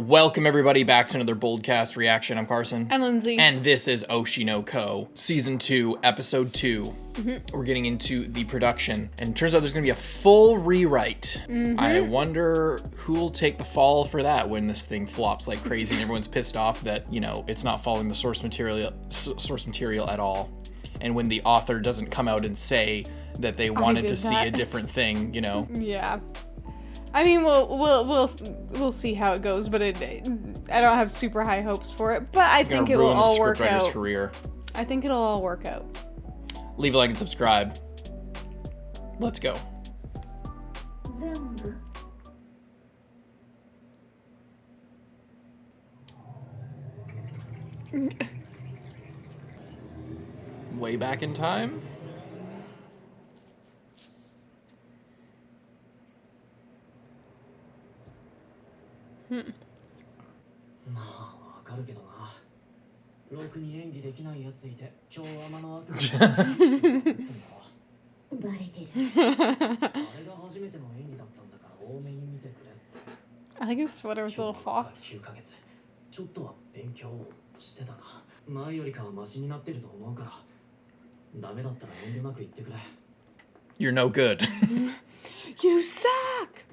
Welcome everybody back to another BOLDcast reaction. I'm Carson. I'm Lindsay. And this is Oshino Ko, Season 2, Episode 2. We're getting into the production. And it turns out there's going to be a full rewrite. I wonder who will take the fall for that when this thing flops like crazy and everyone's pissed off that, you know, it's not following the source material at all. And when the author doesn't come out and say that they wanted to see a different thing, you know. Yeah. I mean, we'll see how it goes, but I don't have super high hopes for it. But I think it'll all work out. Career. I think it'll all work out. Leave a like and subscribe. Let's go. Way back in time? I like his sweater with a little fox. You're no good. You suck!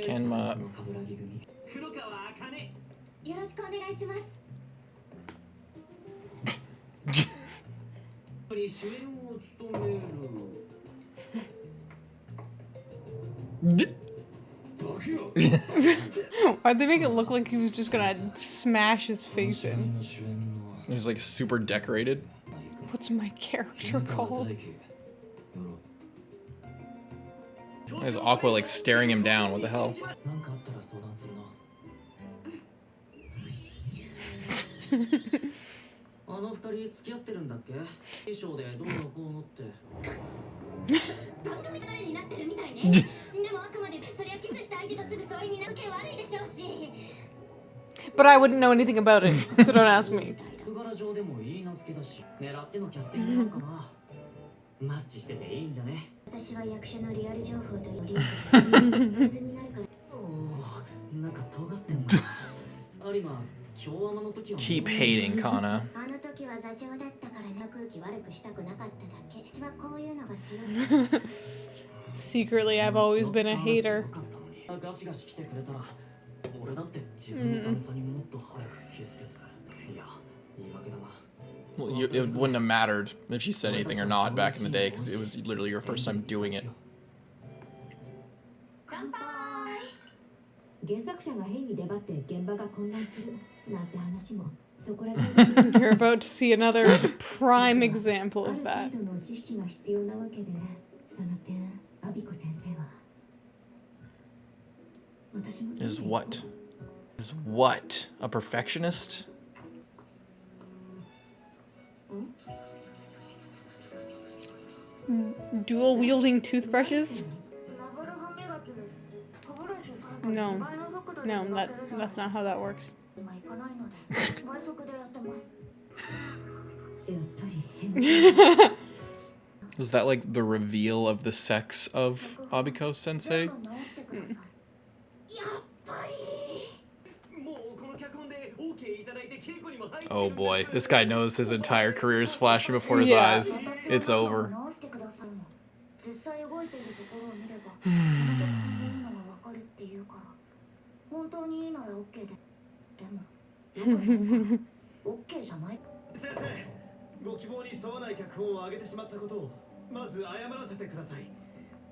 Kenma. Why'd they make it look like he was just gonna smash his face in? He was like super decorated. What's my character called? Is Aqua like staring him down? What the hell? But I wouldn't know anything about it, so don't ask me. Keep hating Kana. Secretly, I've always been a hater. Well, it wouldn't have mattered if she said anything or not back in the day, because it was literally your first time doing it. You're about to see another prime example of that. Is what? Is what? A perfectionist? Dual wielding toothbrushes? No, that's not how that works. Was that like the reveal of the sex of Abiko Sensei? Oh boy, this guy knows his entire career is flashing before his eyes. It's over.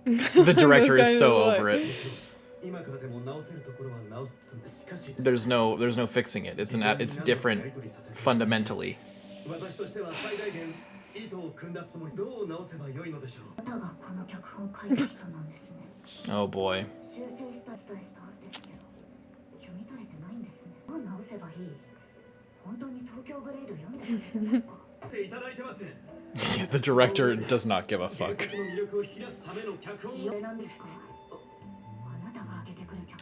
The director is so over it. There's no fixing it. It's different fundamentally. Oh boy. Yeah, the director does not give a fuck.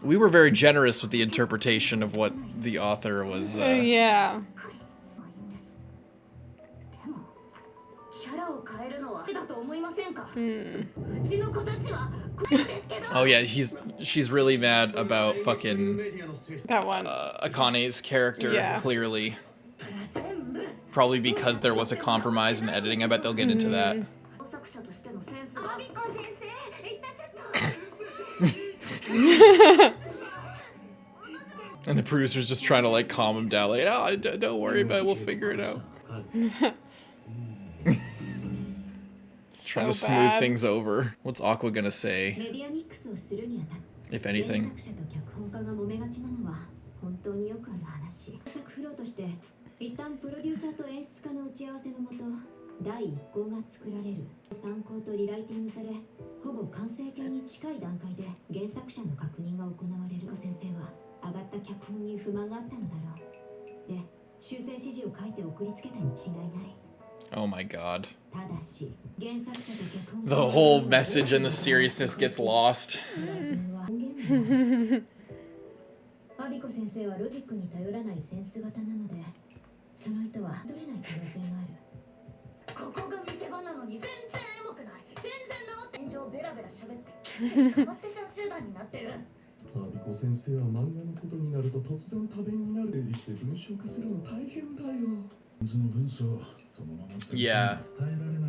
We were very generous with the interpretation of what the author was. Yeah. キャラを変えるのはだと思いませんか？うちの子たちは Oh yeah, she's really mad about fucking That one. Akane's character, Yeah. clearly. Probably because there was a compromise in editing. I bet they'll get into that. And the producer's just trying to like calm him down, like, oh, don't worry about it, we'll figure it out. Trying to smooth things over. What's Aqua gonna say? If anything. 第一項が作られる。参考とリライティングされ、ほぼ完成形に近い段階で原作者の確認が行われる。先生は上がった脚本に不満があったのだろう。で、修正指示を書いて送りつけたに違いない。 Oh my god. The whole message and the seriousness gets lost. アビコ先生はロジックに頼らないセンス型なので、その意図は取れない可能性がある。 ここが見せ場なのに全然エモくない。全然直って天井ベラベラ喋ってかまってちゃん集団になってる。アビコ先生は漫画のことになると突然多弁になる整理して文章化するの大変だよ。その文章そのまま伝えられな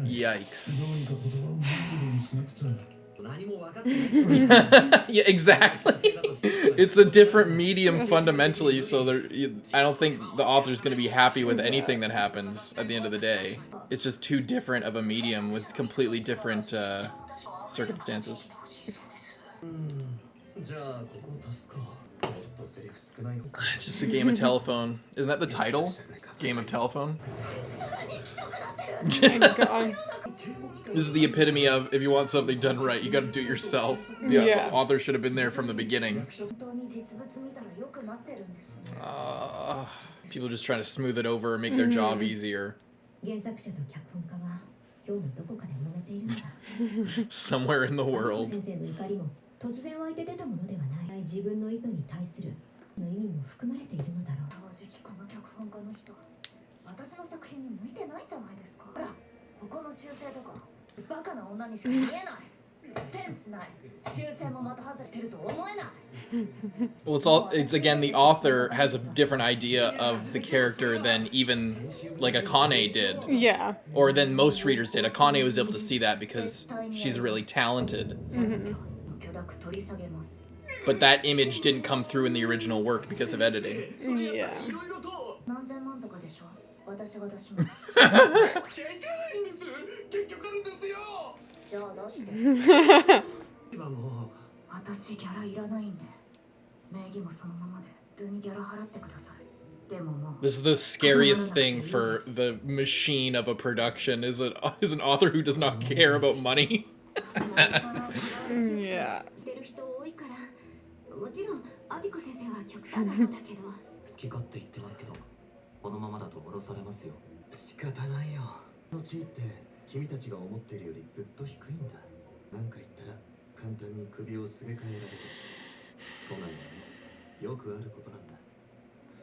い。 Yikes. どうにか言葉を見るようにしなくちゃ。 Yeah, exactly. It's a different medium fundamentally, so I don't think the author's going to be happy with anything that happens at the end of the day. It's just too different of a medium with completely different circumstances. It's just a game of telephone. Isn't that the title? Game of telephone? This is the epitome of, if you want something done right, you gotta do it yourself. The author should have been there from the beginning. People just trying to smooth it over and make their job easier. Somewhere in the world. Well, it's again, the author has a different idea of the character than even like Akane did. Yeah. Or than most readers did. Akane was able to see that because she's really talented. But that image didn't come through in the original work because of editing. Yeah. This is the scariest thing for the machine of a production is an author who does not care about money. Yeah. 君たちが思っているよりずっと低いんだ。なんか言ったら簡単に首をすげ替えられる。都内はね、よくあることなんだ。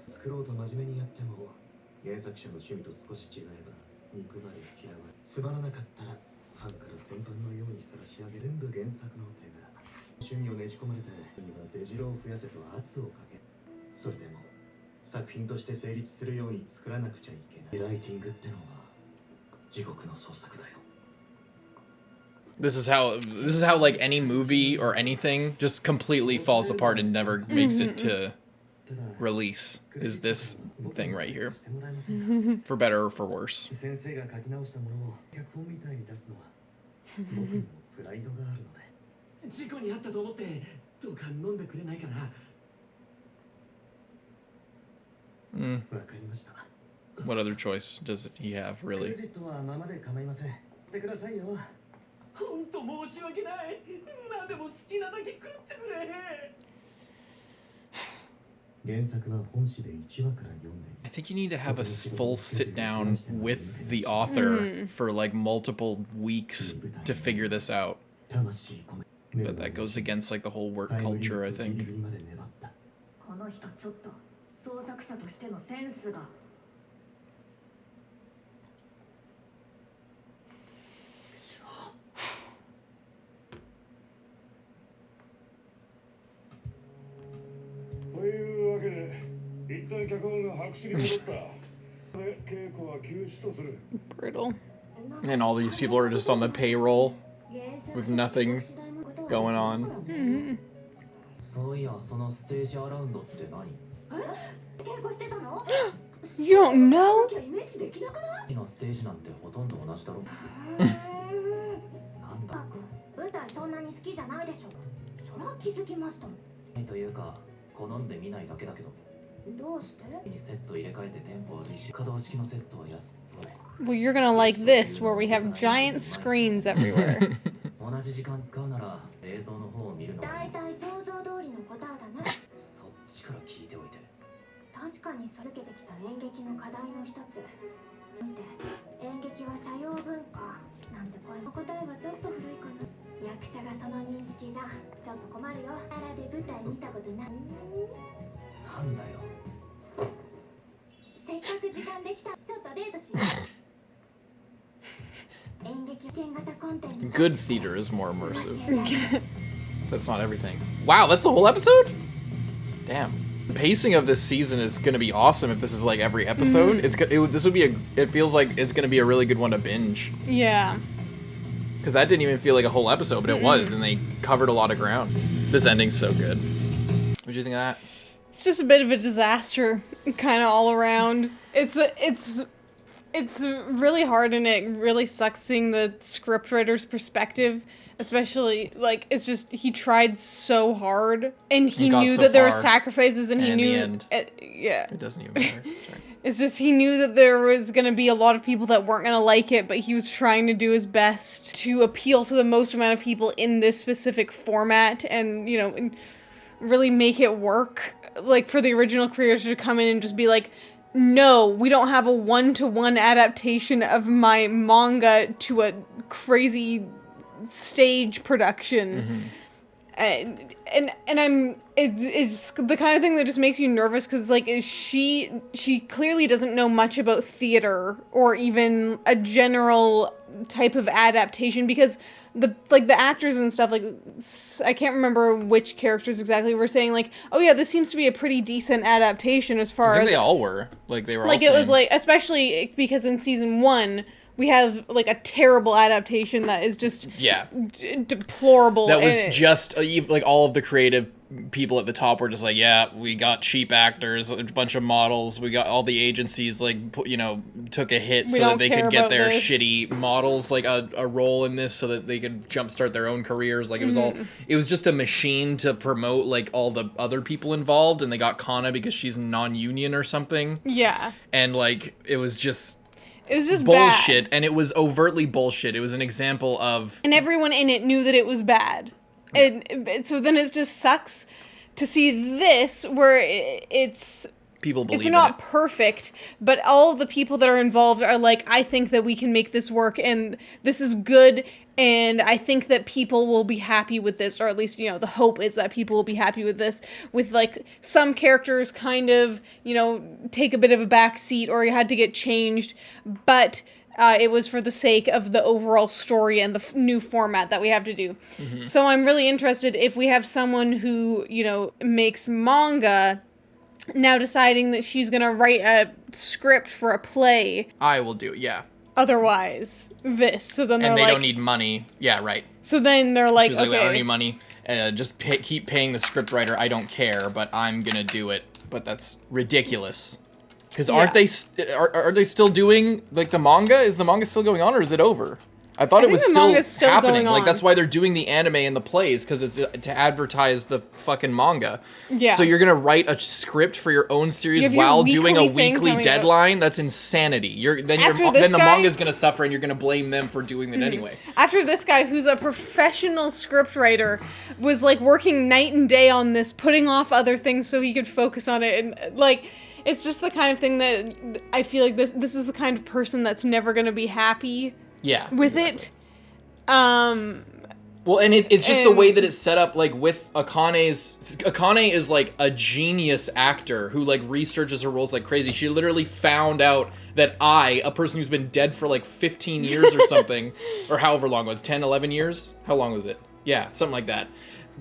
作ろうと真面目にやっても原作者の趣味と少し違えば憎まれ嫌われ、つまらなかったらファンから戦犯のように晒し上げ、全部原作の手柄。趣味をねじ込まれてには出城を増やせと圧をかけ、それでも作品として成立するように作らなくちゃいけない。ライティングってのは This is how like any movie or anything just completely falls apart and never makes it to release. Is this thing right here. For better or for worse. What other choice does he have, really? I think you need to have a full sit down with the author for like multiple weeks to figure this out. But that goes against like the whole work culture, I think. Brutal. And all these people are just on the payroll with nothing going on. Mm-hmm. You don't know? Well, you're gonna like this, where we have giant screens everywhere. Good theater is more immersive. That's not everything. Wow, that's the whole episode? Damn. The pacing of this season is going to be awesome if this is like every episode. It feels like it's going to be a really good one to binge. Yeah. Because that didn't even feel like a whole episode, but it was, and they covered a lot of ground. This ending's so good. What'd you think of that? It's just a bit of a disaster, kind of all around. It's really hard, and it really sucks seeing the scriptwriter's perspective. Especially, like, it's just, he tried so hard, and he knew that there were sacrifices, and he knew... In the end, it doesn't even matter. Sorry. It's just, he knew that there was going to be a lot of people that weren't going to like it, but he was trying to do his best to appeal to the most amount of people in this specific format, and, you know, and really make it work. Like, for the original creator to come in and just be like, no, we don't have a one-to-one adaptation of my manga to a crazy stage production. And it's the kind of thing that just makes you nervous, because like she clearly doesn't know much about theater or even a general type of adaptation, because the actors and stuff, like, I can't remember which characters exactly were saying, like, oh yeah, this seems to be a pretty decent adaptation as far as... they all were. Like, they were like, all it was like, especially because in season 1, we have, like, a terrible adaptation that is just deplorable. That was just, like, all of the creative people at the top were just like, yeah, we got cheap actors, a bunch of models, we got all the agencies, like, you know, took a hit so that they could get their shitty models, like, a role in this so that they could jumpstart their own careers. Like, it was just a machine to promote, like, all the other people involved, and they got Kana because she's non-union or something. Yeah. And, like, it was just bullshit, and it was overtly bullshit. It was an example of... And everyone in it knew that it was bad. Yeah. And so then it just sucks to see this, where it's... People believe it's not perfect, but all the people that are involved are like, I think that we can make this work, and this is good, and I think that people will be happy with this, or at least, you know, the hope is that people will be happy with this, with, like, some characters kind of, you know, take a bit of a back seat, or you had to get changed, but it was for the sake of the overall story and the new format that we have to do. So I'm really interested if we have someone who, you know, makes manga... now deciding that she's gonna write a script for a play. I will do it, yeah. Otherwise, this. So then they're like... And they like... don't need money. Yeah, right. So then they're like, okay. I don't need money. Just keep paying the scriptwriter. I don't care, but I'm gonna do it. But that's ridiculous. Because aren't they still doing, like, the manga? Is the manga still going on, or is it over? I thought it was still happening. Like, that's why they're doing the anime and the plays, because it's to advertise the fucking manga. Yeah. So you're gonna write a script for your own series while doing a weekly deadline? That's insanity. Then the manga's gonna suffer, and you're gonna blame them for doing it anyway. After this guy, who's a professional scriptwriter, was like working night and day on this, putting off other things so he could focus on it, and like, it's just the kind of thing that I feel like this is the kind of person that's never gonna be happy. Yeah. With it. Well, and it's just the way that it's set up, like, with Akane is, like, a genius actor who, like, researches her roles like crazy. She literally found out that a person who's been dead for, like, 15 years or something, or however long it was, 10, 11 years? How long was it? Yeah, something like that.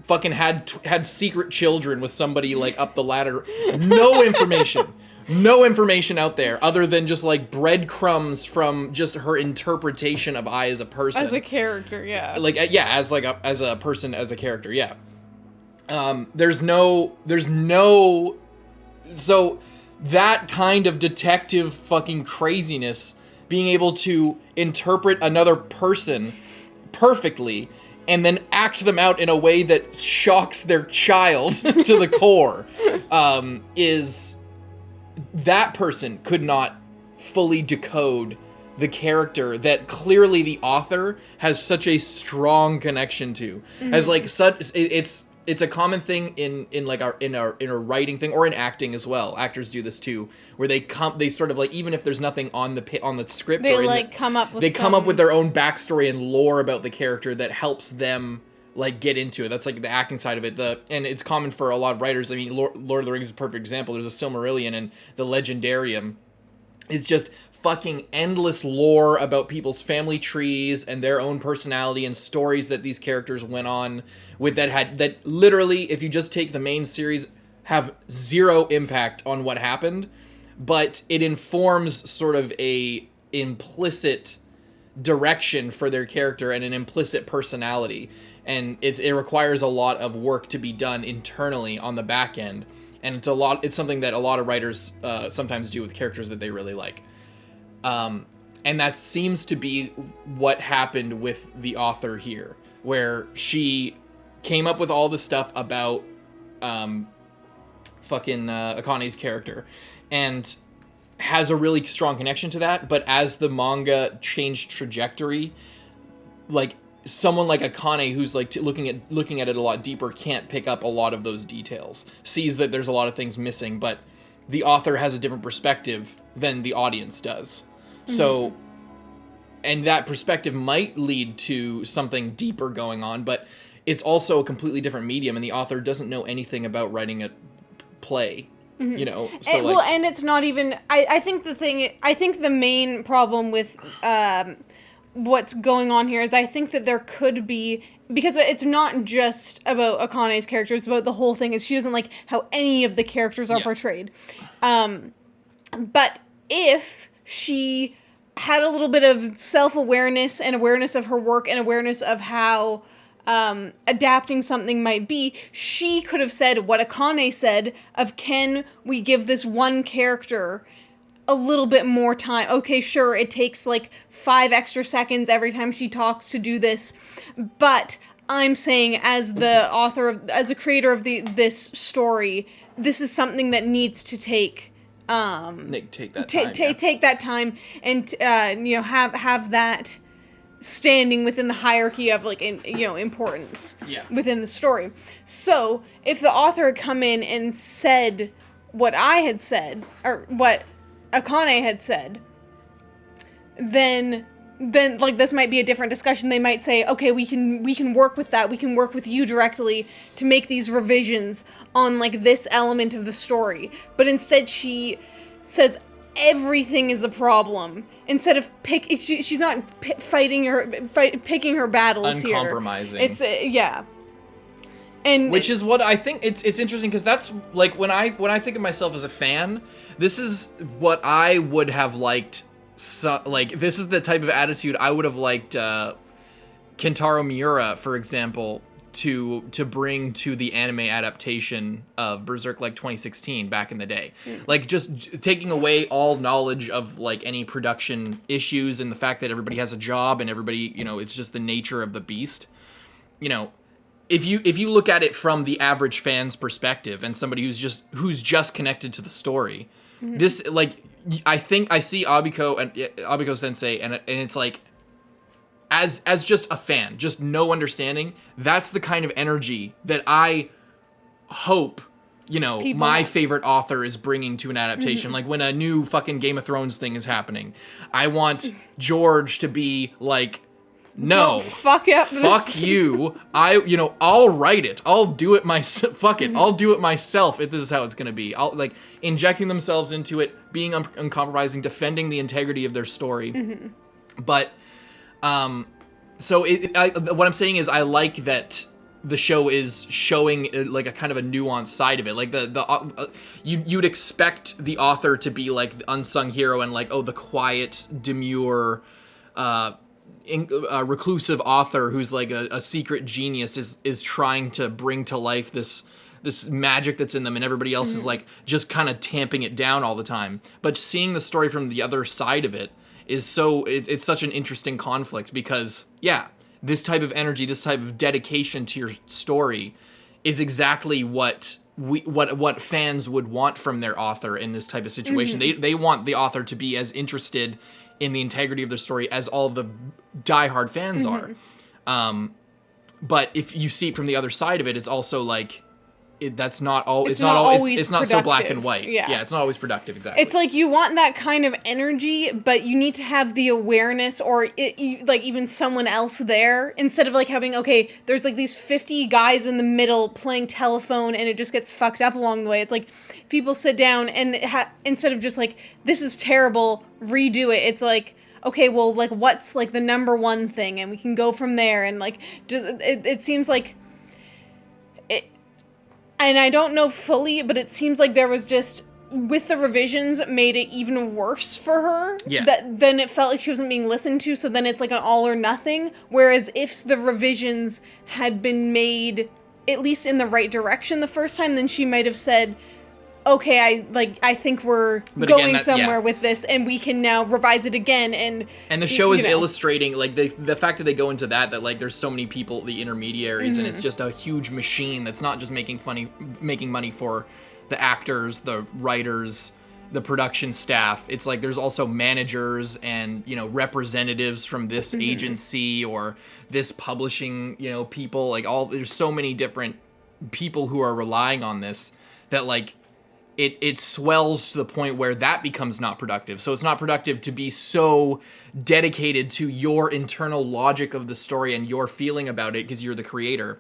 Fucking had secret children with somebody, like, up the ladder. No information. no information out there other than just like breadcrumbs from just her interpretation of Ai as a person, As a character, yeah. like as a person, as a character, yeah. There's no so that kind of detective fucking craziness, being able to interpret another person perfectly and then act them out in a way that shocks their child to the core, is that person could not fully decode the character that clearly the author has such a strong connection to. As like such, it's a common thing in a writing thing, or in acting as well. Actors do this too, where they sort of like, even if there's nothing on the script, They or like come up with come up with their own backstory and lore about the character that helps them like get into it. That's like the acting side of it. And it's common for a lot of writers. I mean, Lord of the Rings is a perfect example. There's a Silmarillion, and the Legendarium. It's just fucking endless lore about people's family trees and their own personality and stories that these characters went on with, that literally, if you just take the main series, have zero impact on what happened, but it informs sort of a implicit direction for their character and an implicit personality. And it requires a lot of work to be done internally on the back end. And it's something that a lot of writers sometimes do with characters that they really like. And that seems to be what happened with the author here, where she came up with all the stuff about Akane's character, and has a really strong connection to that. But as the manga changed trajectory, like someone like Akane, who's like looking at it a lot deeper, can't pick up a lot of those details, sees that there's a lot of things missing, but the author has a different perspective than the audience does. So, and that perspective might lead to something deeper going on, but it's also a completely different medium, and the author doesn't know anything about writing a play, you know? So and it's not even, I think the main problem with what's going on here is I think that there could be, because it's not just about Akane's character, it's about the whole thing, is she doesn't like how any of the characters are portrayed. But if she had a little bit of self-awareness and awareness of her work and awareness of how adapting something might be, she could have said what Akane said of, can we give this one character a little bit more time? Okay, sure, it takes like 5 extra seconds every time she talks to do this, but I'm saying, as the author, as the creator of this story, this is something that needs to take that time, and have that standing within the hierarchy of like importance within the story. So if the author had come in and said what I had said, or what Akane had said, then like this might be a different discussion. They might say, okay, we can work with that. We can work with you directly to make these revisions on like this element of the story. But instead she says everything is a problem. Instead of she's not picking her battles here. Uncompromising. It's and which is what I think it's interesting, because that's like when I think of myself as a fan, this is what I would have liked. So, like, this is the type of attitude I would have liked Kentaro Miura, for example, to bring to the anime adaptation of Berserk, like 2016 back in the day. Like, just taking away all knowledge of like any production issues and the fact that everybody has a job and everybody, it's just the nature of the beast. If you look at it from the average fan's perspective and somebody who's just connected to the story, this, like, I think I see Abiko Sensei, and it's like, as just a fan, just no understanding, that's the kind of energy that I hope, my favorite author is bringing to an adaptation. Like when a new fucking Game of Thrones thing is happening, I want George to be like, no, don't fuck you. I'll write it. I'll do it myself. Fuck it. I'll do it myself if this is how it's going to be. I'll like injecting themselves into it, being uncompromising, defending the integrity of their story. But, so what I'm saying is I like that the show is showing like a kind of a nuanced side of it. Like you'd expect the author to be like the unsung hero and like, oh, the quiet, demure, reclusive author who's like a secret genius is trying to bring to life this magic that's in them, and everybody else is like just kind of tamping it down all the time. But seeing the story from the other side of it is it's such an interesting conflict, because this type of energy, this type of dedication to your story is exactly what fans would want from their author in this type of situation. They want the author to be as interested in the integrity of their story as all of the diehard fans are. But if you see it from the other side of it, it's also like, it's not so black and white. Yeah, it's not always productive. Exactly. It's like you want that kind of energy, but you need to have the awareness, or like even someone else there, instead of like having, okay, there's like these 50 guys in the middle playing telephone and it just gets fucked up along the way. It's like people sit down and instead of just like, this is terrible, redo it. It's like, okay, well, like what's like the number one thing, and we can go from there. And like, just it seems like it. And I don't know fully, but it seems like there was just, with the revisions, made it even worse for her. Yeah. Then it felt like she wasn't being listened to, so then it's like an all or nothing. Whereas if the revisions had been made at least in the right direction the first time, then she might have said, okay, I think we're going somewhere with this, and we can now revise it again. And the show is illustrating, like, the fact that they go into that like, there's so many people, the intermediaries, and it's just a huge machine that's not just making money for the actors, the writers, the production staff. It's like there's also managers and, representatives from this agency or this publishing, people. Like, there's so many different people who are relying on this that, like, it swells to the point where that becomes not productive. So it's not productive to be so dedicated to your internal logic of the story and your feeling about it because you're the creator.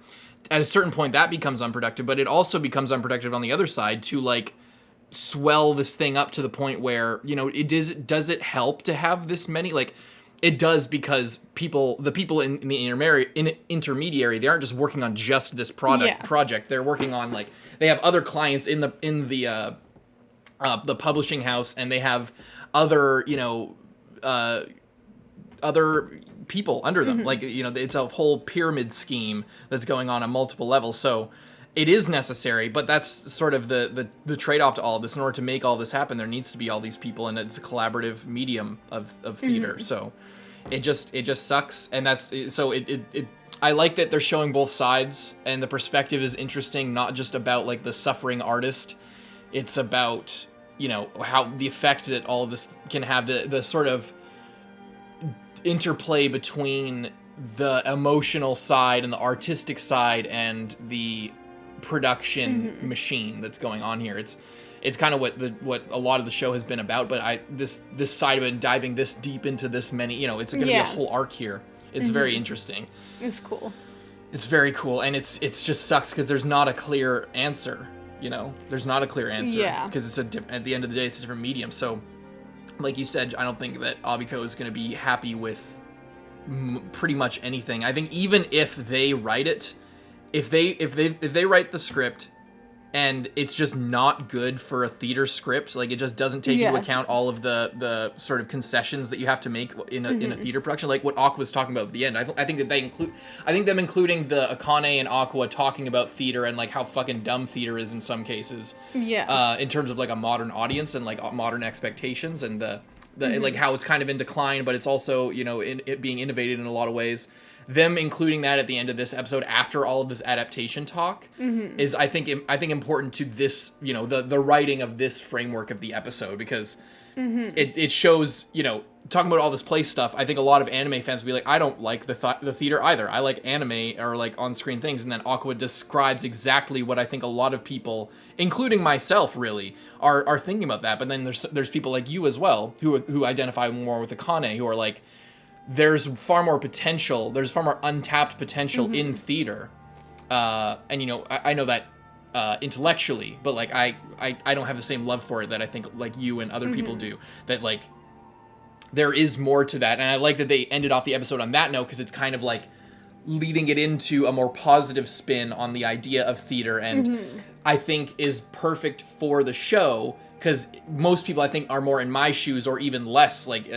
At a certain point, that becomes unproductive, but it also becomes unproductive on the other side to, like, swell this thing up to the point where, does it help to have this many? Like, it does, because the people in the intermediary, they aren't just working on just this project. They're working on, like, they have other clients in the publishing house, and they have other other people under them. Like, it's a whole pyramid scheme that's going on multiple levels. So it is necessary, but that's sort of the trade-off to all of this. In order to make all this happen, there needs to be all these people, and it's a collaborative medium of theater. So it just sucks, and that's so it I like that they're showing both sides, and the perspective is interesting, not just about, like, the suffering artist. It's about, how the effect that all of this can have, the sort of interplay between the emotional side and the artistic side and the production machine that's going on here. It's kind of what a lot of the show has been about, but this side of it, and diving this deep into this many, it's going to be a whole arc here. It's very interesting. It's cool. It's very cool, and it's just sucks because there's not a clear answer. There's not a clear answer. Yeah. Because at the end of the day, it's a different medium. So, like you said, I don't think that Abiko is going to be happy with pretty much anything. I think even if they write it, if they write the script and it's just not good for a theater script, like, it just doesn't take into account all of the sort of concessions that you have to make in a theater production, like what Aqua was talking about at the end. I think that them including the Akane and Aqua talking about theater and, like, how fucking dumb theater is in some cases. Yeah. In terms of, like, a modern audience and, like, modern expectations, and the like, how it's kind of in decline, but it's also, it being innovated in a lot of ways. Them including that at the end of this episode after all of this adaptation talk is, I think important to this, the writing of this framework of the episode, because it shows, talking about all this play stuff. I think a lot of anime fans will be like, I don't like the theater either. I like anime or, like, on-screen things. And then Aqua describes exactly what I think a lot of people, including myself, really are thinking about that. But then there's people like you as well who identify more with akane, who are like, there's far more potential. There's far more untapped potential in theater, and I know that intellectually, but, like, I don't have the same love for it that I think, like, you and other people do. That, like, there is more to that, and I like that they ended off the episode on that note, because it's kind of like, leading it into a more positive spin on the idea of theater, and I think is perfect for the show, because most people, I think, are more in my shoes or even less like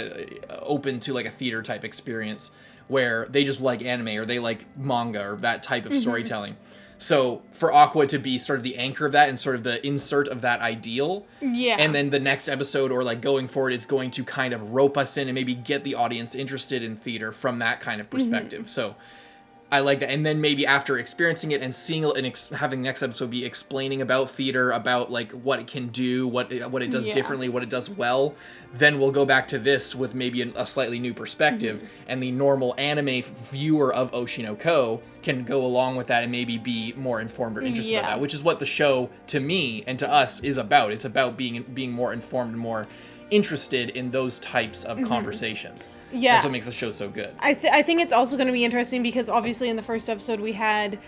open to like a theater type experience where they just like anime or they like manga or that type of storytelling. So for Aqua to be sort of the anchor of that and sort of the insert of that ideal, and then the next episode or like going forward is going to kind of rope us in and maybe get the audience interested in theater from that kind of perspective. So I like that. And then maybe after experiencing it and seeing it and having the next episode be explaining about theater, about like what it can do, what it does differently, what it does well, then we'll go back to this with maybe a slightly new perspective, and the normal anime viewer of Oshi Ko can go along with that and maybe be more informed or interested about that, which is what the show, to me and to us, is about. It's about being more informed and more interested in those types of conversations. Yeah. That's what makes the show so good. I think it's also going to be interesting because obviously in the first episode we had,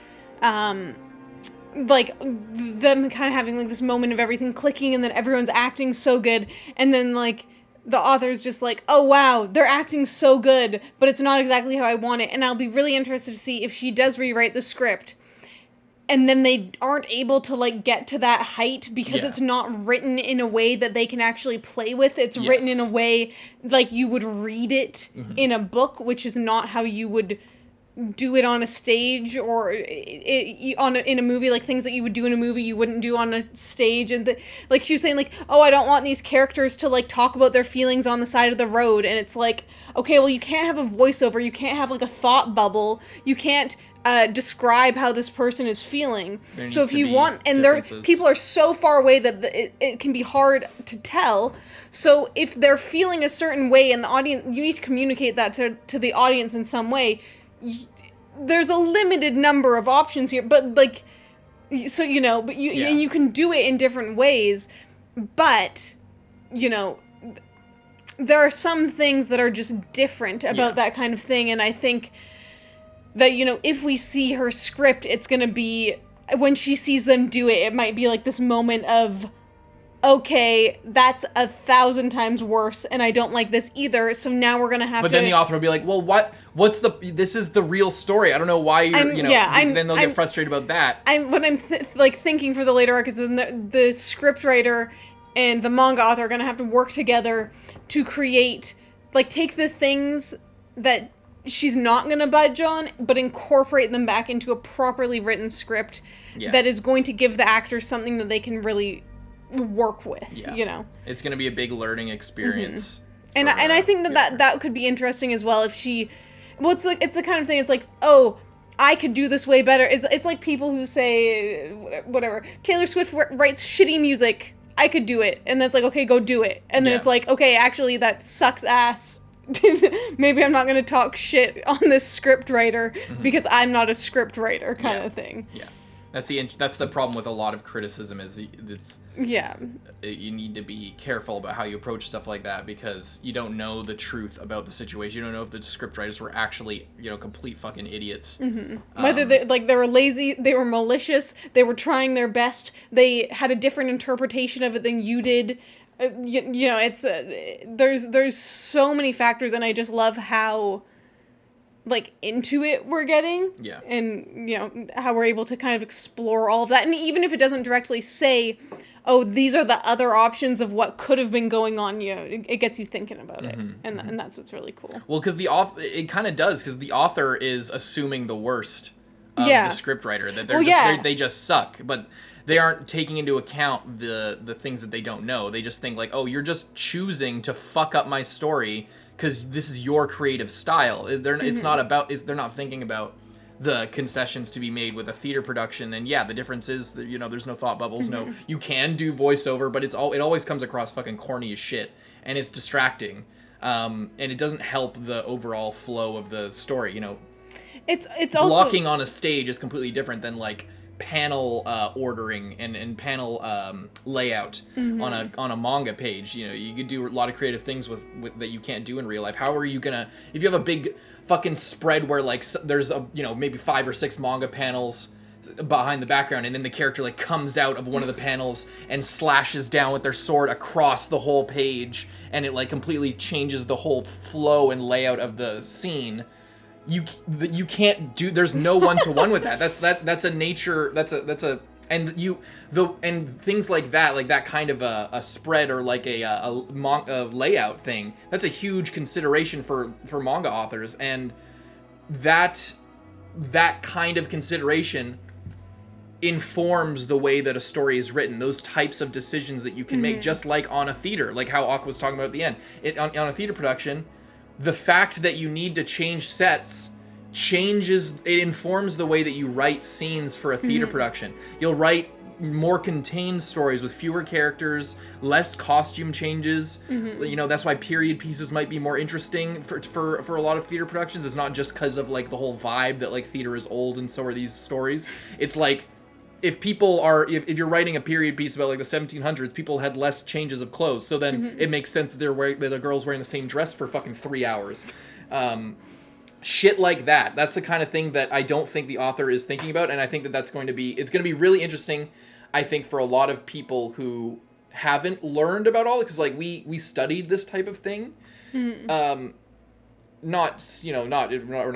like, them kind of having, like, this moment of everything clicking and then everyone's acting so good. And then, like, the author's just like, oh, wow, they're acting so good, but it's not exactly how I want it. And I'll be really interested to see if she does rewrite the script and then they aren't able to, like, get to that height because it's not written in a way that they can actually play with. It's written in a way like you would read it in a book, which is not how you would do it on a stage or in a movie. Like, things that you would do in a movie you wouldn't do on a stage. And like she was saying, like, oh, I don't want these characters to, like, talk about their feelings on the side of the road. And it's like, okay, well, you can't have a voiceover, you can't have, like, a thought bubble, you can't describe how this person is feeling. So if you want, and people are so far away that it can be hard to tell. So if they're feeling a certain way and the audience, you need to communicate that to the audience in some way. There's a limited number of options here, but like, so, you know, but you can do it in different ways, but, you know, there are some things that are just different about that kind of thing, and I think that, you know, if we see her script, it's gonna be, when she sees them do it, it might be like this moment of, okay, that's 1,000 times worse, and I don't like this either, so now we're gonna have to... But then the author will be like, well, this is the real story, I don't know why then they'll get frustrated about that. What I'm thinking for the later arc is then the script writer and the manga author are gonna have to work together to create, like, take the things that she's not gonna budge on, but incorporate them back into a properly written script that is going to give the actors something that they can really work with, you know. It's going to be a big learning experience. And I think that could be interesting as well if she, well, it's the kind of thing, it's like, oh, I could do this way better. It's like people who say, whatever, Taylor Swift writes shitty music, I could do it. And that's like, okay, go do it. And then it's like, okay, actually that sucks ass. Maybe I'm not going to talk shit on this script writer because I'm not a script writer kind of thing. Yeah. That's the problem with a lot of criticism is you need to be careful about how you approach stuff like that because you don't know the truth about the situation. You don't know if the script writers were actually, you know, complete fucking idiots. Whether they were lazy, they were malicious, they were trying their best, they had a different interpretation of it than you did. You know, it's there's so many factors, and I just love how, like, into it we're getting. Yeah. And, you know, how we're able to kind of explore all of that. And even if it doesn't directly say, oh, these are the other options of what could have been going on, you know, it gets you thinking about it. And that's what's really cool. Well, because it kind of does, because the author is assuming the worst of the scriptwriter, that they just suck. But they aren't taking into account the things that they don't know. They just think like, oh, you're just choosing to fuck up my story because this is your creative style. It's not about. They're not thinking about the concessions to be made with a theater production. And the difference is that, you know, there's no thought bubbles. No, you can do voiceover, but it always comes across fucking corny as shit, and it's distracting. And it doesn't help the overall flow of the story. You know, it's also blocking on a stage is completely different than like panel ordering and panel layout on a manga page. You know, you could do a lot of creative things with that you can't do in real life. How are you gonna, if you have a big fucking spread where like there's maybe 5 or 6 manga panels behind the background, and then the character like comes out of one of the panels and slashes down with their sword across the whole page, and it like completely changes the whole flow and layout of the scene. you can't do. There's no one-to-one with that. That's a nature. And things like that kind of a spread or like a layout thing. That's a huge consideration for manga authors, and that kind of consideration informs the way that a story is written. Those types of decisions that you can make, just like on a theater, like how Aqua was talking about at the end. On a theater production, the fact that you need to change sets it informs the way that you write scenes for a theater production. You'll write more contained stories with fewer characters, less costume changes. That's why period pieces might be more interesting for a lot of theater productions. It's not just because of like the whole vibe that like theater is old and so are these stories. It's like if you're writing a period piece about like the 1700s, people had less changes of clothes, so then it makes sense that that a girl's wearing the same dress for fucking 3 hours. Shit like that. That's the kind of thing that I don't think the author is thinking about, and I think it's going to be really interesting, I think, for a lot of people who haven't learned about all, because like we studied this type of thing. We're not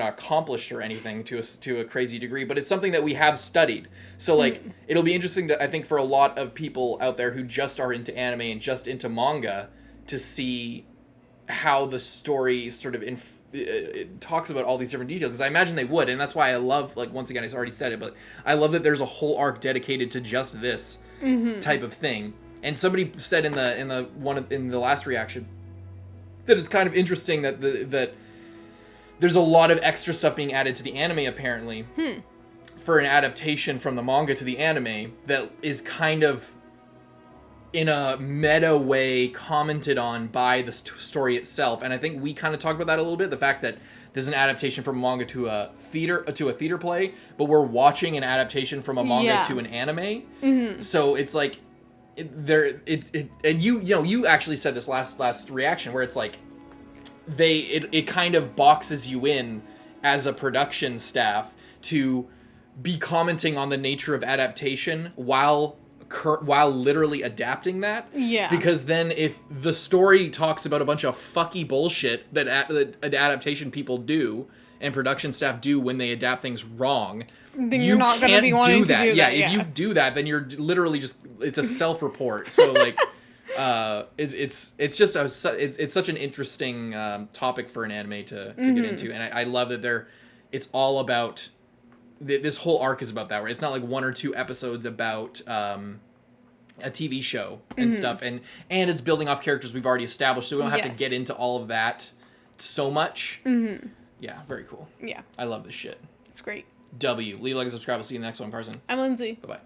accomplished or anything to a crazy degree, but it's something that we have studied. So like it'll be interesting I think for a lot of people out there who just are into anime and just into manga to see how the story sort of it talks about all these different details, because I imagine they would, and that's why I love, like, once again, I already said it, but I love that there's a whole arc dedicated to just this type of thing. And somebody said in the last reaction that it's kind of interesting that that there's a lot of extra stuff being added to the anime apparently for an adaptation from the manga to the anime that is kind of in a meta way commented on by the story itself. And I think we kind of talked about that a little bit, the fact that there's an adaptation from manga to a theater play, but we're watching an adaptation from a manga to an anime. So it's like and you actually said this last reaction where it's like it kind of boxes you in as a production staff to be commenting on the nature of adaptation while literally adapting that. Yeah. Because then if the story talks about a bunch of fucky bullshit that adaptation people do and production staff do when they adapt things wrong, then you're not going to be wanting to do that. Yeah, if you do that, then you're literally just, it's a self-report. So like it's such an interesting topic for an anime to get into, and I love that it's all about this whole arc is about that, right? It's not like one or two episodes about a TV show and stuff, and it's building off characters we've already established, so we don't have to get into all of that so much. Yeah, very cool. Yeah. I love this shit. It's great. Leave a like and subscribe. We'll see you in the next one, Carson. I'm Lindsay. Bye-bye.